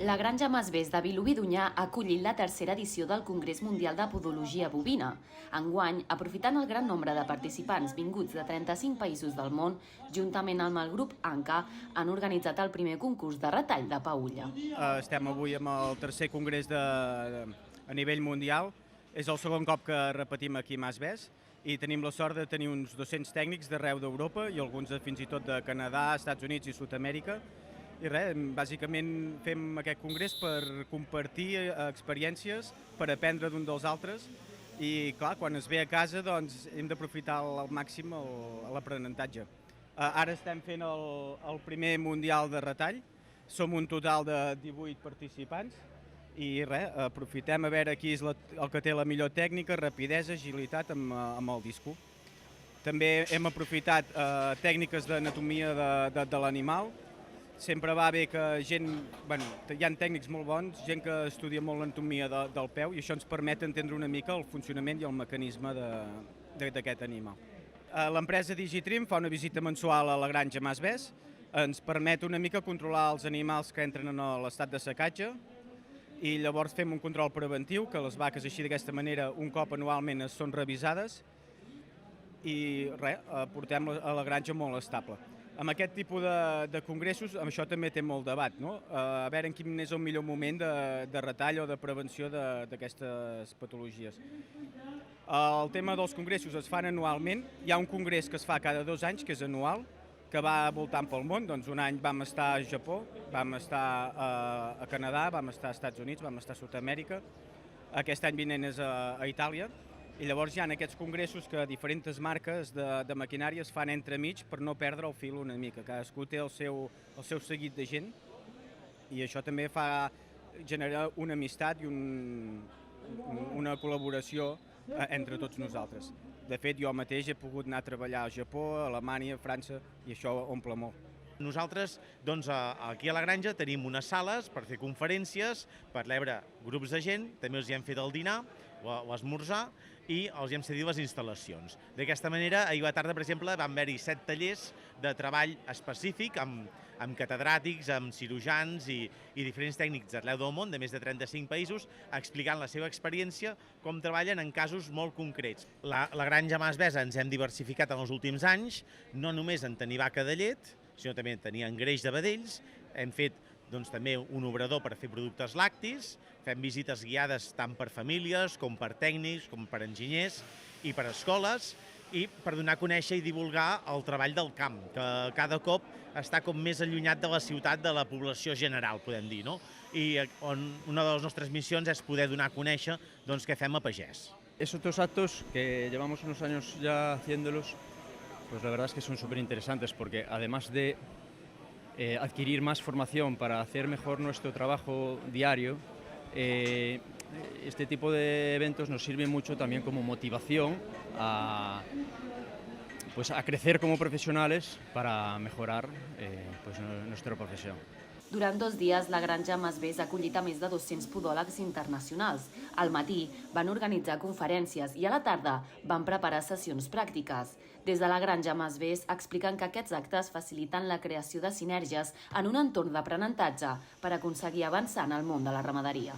La Granja Masvés de Vilobí d'Onyar ha acollit la tercera edició del Congrés Mundial de Podologia Bovina. Enguany, aprofitant el gran nombre de participants vinguts de 35 països del món, juntament amb el grup ANCA, han organitzat el primer concurs de retall de paülla. Estem avui amb el tercer congrés a nivell mundial. És el segon cop que repetim aquí a Masvés i tenim la sort de tenir uns 200 tècnics d'arreu d'Europa i alguns fins i tot de Canadà, Estats Units i Sud-amèrica. I res, bàsicament fem aquest congrés per compartir experiències, per aprendre d'un dels altres i, clar, quan es ve a casa doncs hem d'aprofitar al màxim l'aprenentatge. Ara estem fent el primer mundial de retall, som un total de 18 participants i res, aprofitem a veure qui és el que té la millor tècnica, rapidesa, agilitat amb el disco. També hem aprofitat tècniques d'anatomia de l'animal. Sempre va bé que hi ha tècnics molt bons, gent que estudia molt l'anatomia del peu i això ens permet entendre una mica el funcionament i el mecanisme d'aquest animal. L'empresa Digitrim fa una visita mensual a la Granja Masvés, ens permet una mica controlar els animals que entren en l'estat de secatge i llavors fem un control preventiu, que les vaques així d'aquesta manera un cop anualment són revisades i res, portem a la granja molt estable. Amb aquest tipus de congressos, això també té molt debat, no? A veure quin és el millor moment de retall o de prevenció d'aquestes patologies. El tema dels congressos es fan anualment. Hi ha un congrés que es fa cada 2 anys, que és anual, que va voltant pel món. Doncs un any vam estar a Japó, vam estar a Canadà, vam estar als Estats Units, vam estar a Sud-amèrica. Aquest any vinent és a Itàlia. I llavors hi ha aquests congressos que diferents marques de maquinària es fan entremig per no perdre el fil una mica. Cadascú té el seu seguit de gent i això també fa generar una amistat i una col·laboració entre tots nosaltres. De fet, jo mateix he pogut anar a treballar al Japó, a Alemanya, a França i això omple molt. Nosaltres, doncs, aquí a la granja tenim unes sales per fer conferències, per rebre grups de gent, també els hi hem fet el dinar o esmorzar i els hi hem cedit les instal·lacions. D'aquesta manera, ahir a la tarda, per exemple, van haver-hi 7 tallers de treball específic amb catedràtics, amb cirurgians i diferents tècnics d'arreu del món, de més de 35 països, explicant la seva experiència, com treballen en casos molt concrets. La granja Masvés ens hem diversificat en els últims anys, no només en tenir vaca de llet, sinó també en tenir engreix de vedells. Hem fet també un obrador per fer productes lactis, fem visites guiades tant per famílies com per tècnics, com per enginyers i per escoles, i per donar a conèixer i divulgar el treball del camp, que cada cop està com més allunyat de la ciutat, de la població general, podem dir, no? I una de les nostres missions és poder donar a conèixer què fem a pagès. Esos dos actos que llevamos unos años ya haciéndolos, pues la verdad es que son súper interesantes porque además de adquirir más formación para hacer mejor nuestro trabajo diario, este tipo de eventos nos sirven mucho también como motivación a crecer como profesionales para mejorar nuestra profesión. Durant 2 dies, la Granja Masvés ha acollit a més de 200 podòlegs internacionals. Al matí van organitzar conferències i a la tarda van preparar sessions pràctiques. Des de la Granja Masvés expliquen que aquests actes faciliten la creació de sinergies en un entorn d'aprenentatge per aconseguir avançar en el món de la ramaderia.